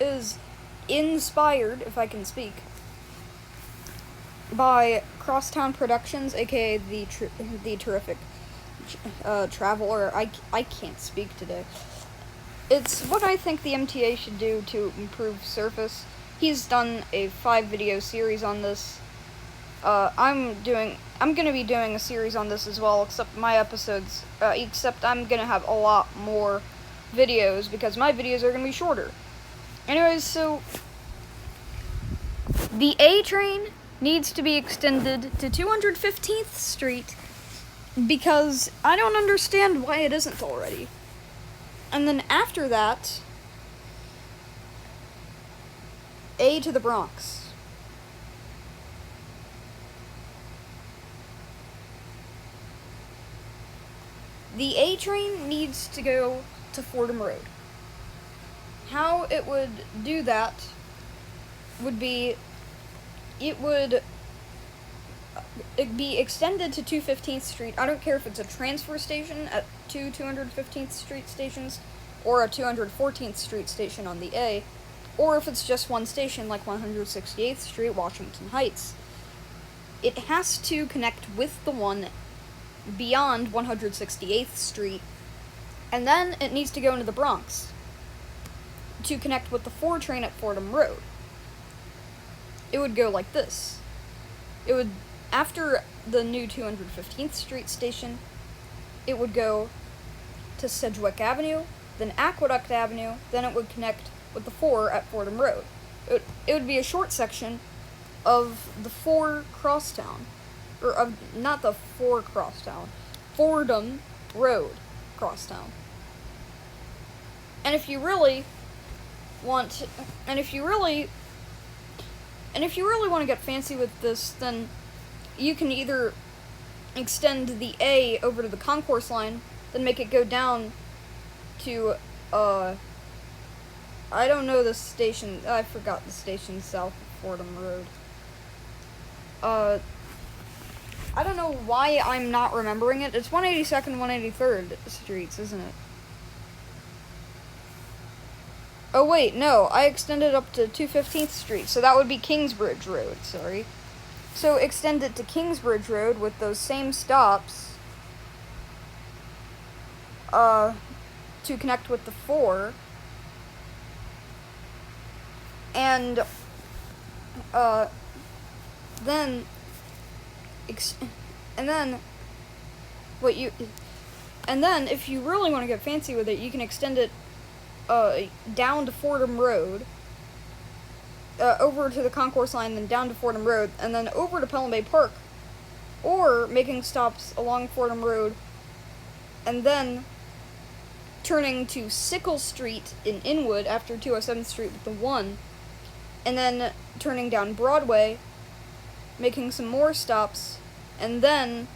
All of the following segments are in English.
is inspired, if I can speak, by Crosstown Productions, aka the terrific traveler. I can't speak today. It's what I think the MTA should do to improve surface. He's done a 5-video series on this. I'm gonna be doing a series on this as well, except my episodes, except I'm gonna have a lot more videos, because my videos are gonna be shorter. Anyways, so, the A train needs to be extended to 215th Street, because I don't understand why it isn't already. And then after that, A to the Bronx. The A train needs to go to Fordham Road. How it would do that would be, it'd be extended to 215th Street. I don't care if it's a transfer station at 215th Street stations, or a 214th Street station on the A, or if it's just one station like 168th Street, Washington Heights. It has to connect with the one beyond 168th Street, and then it needs to go into the Bronx to connect with the 4 train at Fordham Road. It would go like this. It would, after the new 215th Street station, it would go to Sedgwick Avenue, then Aqueduct Avenue, then it would connect with the 4 at Fordham Road. It would be a short section of the 4 Crosstown, or of, not the 4 Crosstown, Fordham Road Crosstown. And if you really want to get fancy with this, then you can either extend the A over to the concourse line, then make it go down to, I don't know the station, I forgot the station south of Fordham Road. I don't know why I'm not remembering it. It's 182nd, 183rd Streets, isn't it? Oh wait, no, I extended up to 215th Street, so that would be Kingsbridge Road, sorry. So extend it to Kingsbridge Road with those same stops, to connect with the 4, and, then if you really want to get fancy with it, you can extend it down to Fordham Road, over to the concourse line, then down to Fordham Road, and then over to Pelham Bay Park, or making stops along Fordham Road, and then turning to Sickle Street in Inwood after 207th Street with the 1, and then turning down Broadway, making some more stops, and then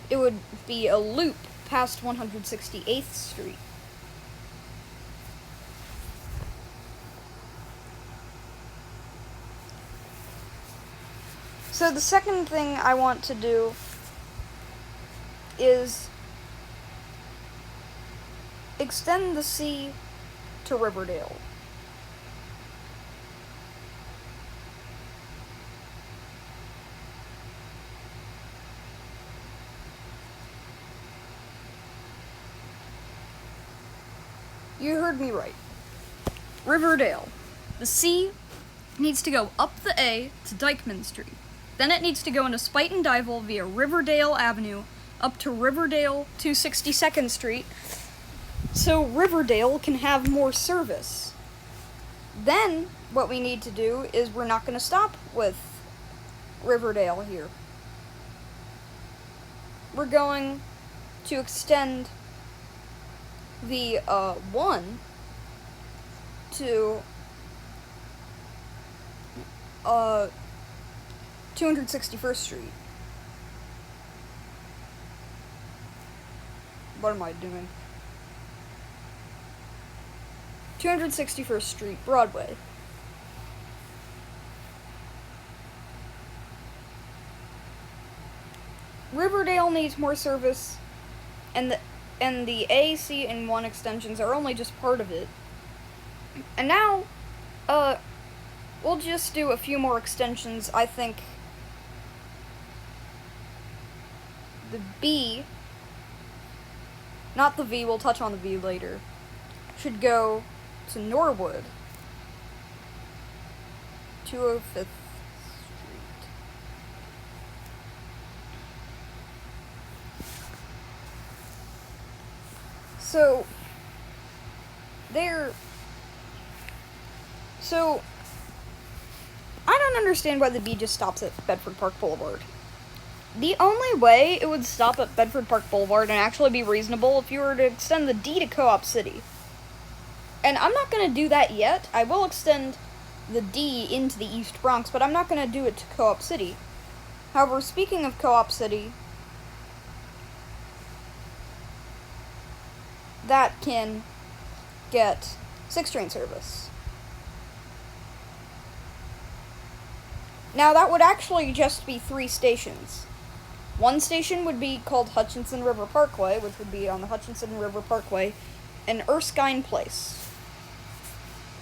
it would be a loop past 168th Street. So the second thing I want to do is extend the C to Riverdale. You heard me right. Riverdale. The C needs to go up the A to Dykeman Street. Then it needs to go into Spuyten Duyvil via Riverdale Avenue up to Riverdale 262nd Street, so Riverdale can have more service. Then what we need to do is, we're not going to stop with Riverdale here. We're going to extend the 1 to 261st Street. What am I doing? 261st Street, Broadway. Riverdale needs more service, and the A, C, and 1 extensions are only just part of it. And now, we'll just do a few more extensions. I think the B, not the V, we'll touch on the V later, should go to Norwood, 205th Street. So, I don't understand why the B just stops at Bedford Park Boulevard. The only way it would stop at Bedford Park Boulevard and actually be reasonable if you were to extend the D to Co-op City. And I'm not going to do that yet. I will extend the D into the East Bronx, but I'm not going to do it to Co-op City. However, speaking of Co-op City, that can get 6 train service. Now, that would actually just be 3 stations. One station would be called Hutchinson River Parkway, which would be on the Hutchinson River Parkway in Erskine Place.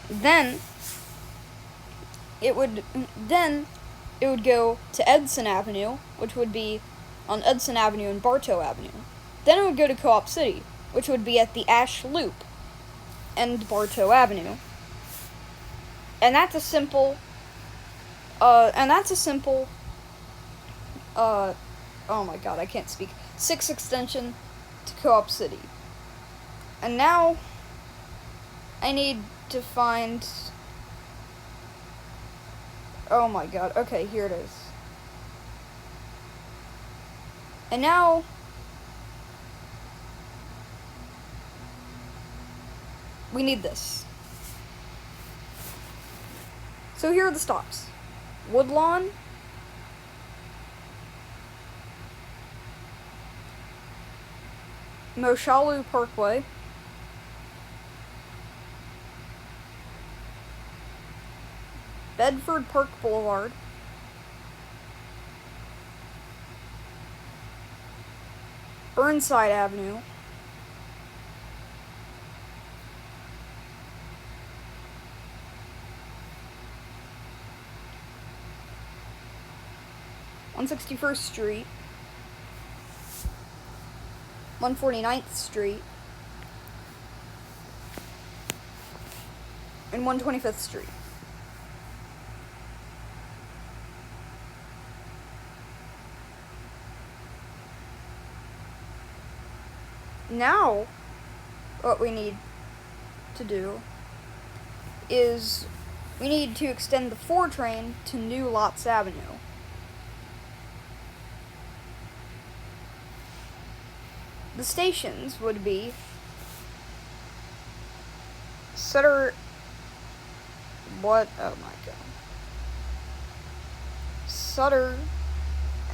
Then it would go to Edson Avenue, which would be on Edson Avenue and Bartow Avenue. Then it would go to Co-op City, which would be at the Ash Loop and Bartow Avenue. And that's a simple oh my god, I can't speak. 6 extension to Co-op City. And now I need to find, oh my god, okay, here it is. And now we need this. So here are the stops. Woodlawn, Moshalu Parkway, Bedford Park Boulevard, Burnside Avenue, (161st Street), 149th Street, and 125th Street. Now, what we need to do is we need to extend the 4 train to New Lots Avenue. The stations would be Sutter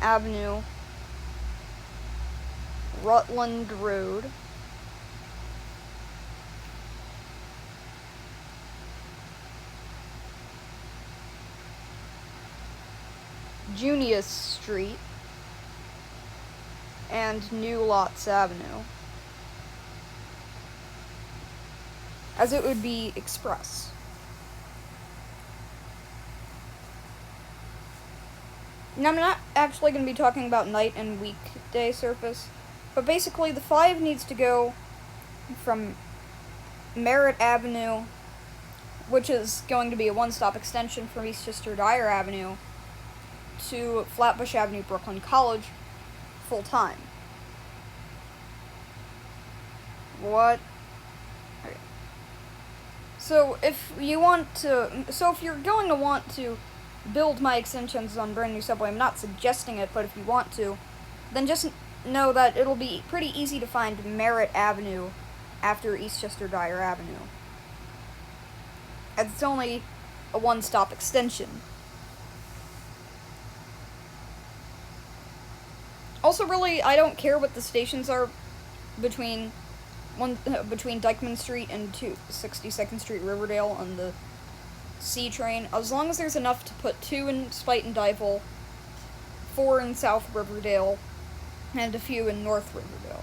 Avenue, Rutland Road, Junius Street, and New Lots Avenue, as it would be express. Now, I'm not actually going to be talking about night and weekday surface, but basically the 5 needs to go from Merritt Avenue, which is going to be a one-stop extension from Eastchester Dyer Avenue, to Flatbush Avenue, Brooklyn College, full-time. What? Okay. So if you're going to want to build my extensions on brand new subway, I'm not suggesting it, but if you want to, then just know that it'll be pretty easy to find Merritt Avenue after Eastchester Dyer Avenue. It's only a one-stop extension. Also, really, I don't care what the stations are between Dyckman Street and 62nd Street Riverdale on the C train, as long as there's enough to put 2 in Spite and Difel, 4 in South Riverdale, and a few in North Riverdale.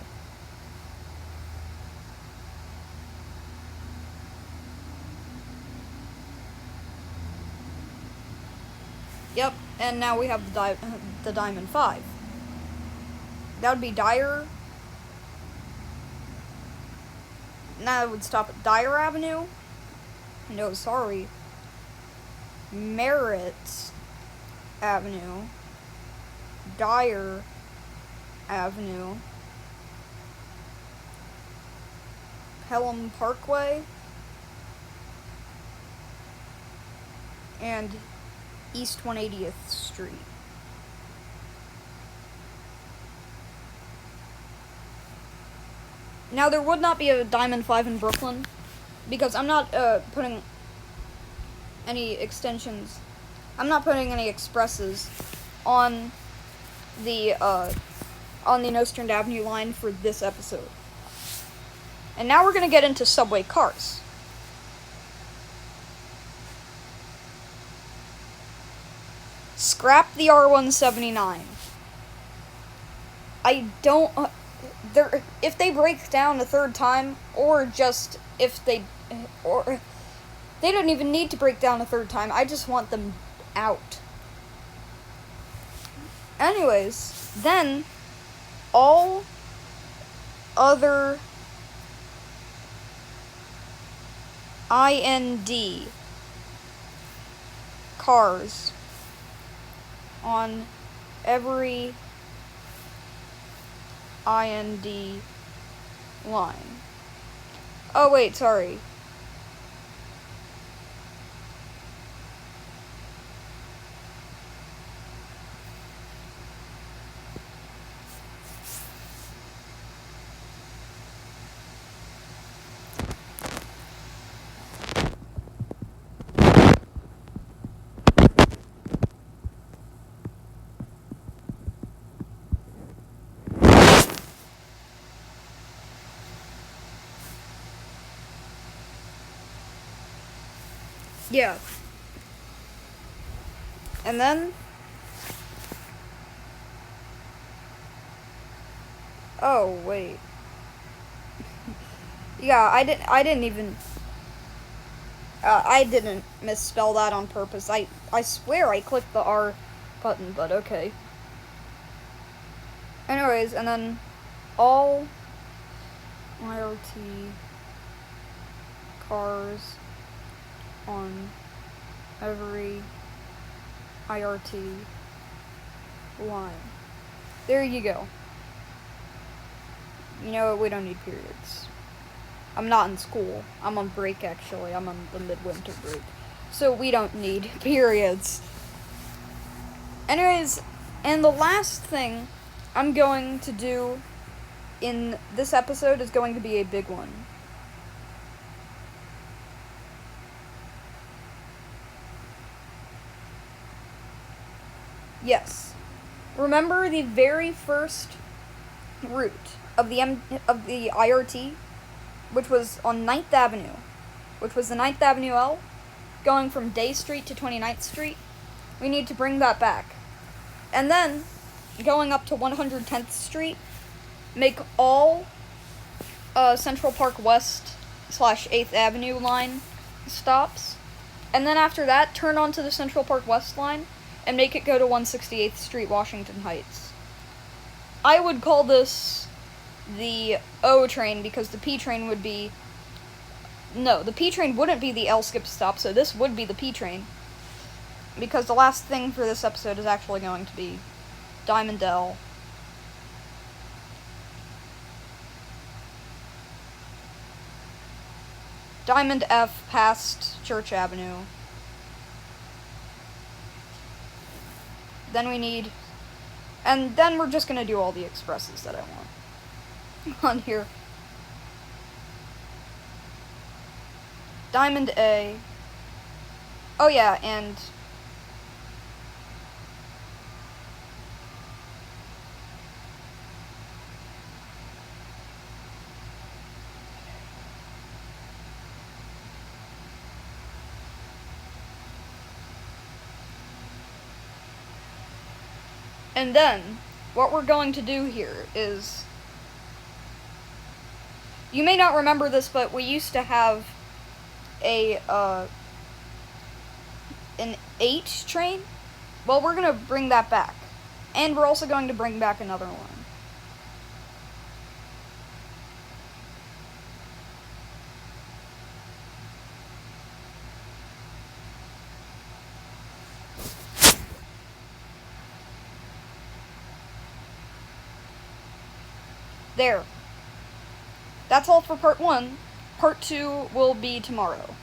Yep, and now we have the Diamond 5. That would be Dyer. Now it would stop at Dyer Avenue. No, sorry. Merritt Avenue. Dyer Avenue. Pelham Parkway. And East 180th Street. Now, there would not be a Diamond 5 in Brooklyn, because I'm not putting any extensions. I'm not putting any expresses on the Nostrand Avenue line for this episode. And now we're going to get into subway cars. Scrap the R179. I don't... if they break down a third time, or just if they... or they don't even need to break down a third time. I just want them out. Anyways, then all other IND cars on every IND line. Oh wait, sorry. Yeah. And then... oh, wait. Yeah, I didn't even... I didn't misspell that on purpose. I swear I clicked the R button, but okay. Anyways, and then all IoT cars on every IRT line. There you go. You know what, we don't need periods. I'm not in school. I'm on break, actually. I'm on the midwinter break. So we don't need periods. Anyways, and the last thing I'm going to do in this episode is going to be a big one. Yes. Remember the very first route of the IRT, which was on 9th Avenue, which was the 9th Avenue L, going from Day Street to 29th Street? We need to bring that back. And then, going up to 110th Street, make all Central Park West / 8th Avenue line stops. And then after that, turn onto the Central Park West line and make it go to 168th Street, Washington Heights. I would call this the O train, because the P train would be... no, the P train wouldn't be the L skip stop, so this would be the P train. Because the last thing for this episode is actually going to be Diamond L. Diamond F past Church Avenue. Then we need... and then we're just gonna do all the expresses that I want on here. Diamond A. Oh yeah, and... and then, what we're going to do here is... you may not remember this, but we used to have a, an H train Well, we're going to bring that back. And we're also going to bring back another one. There. That's all for part 1. Part 2 will be tomorrow.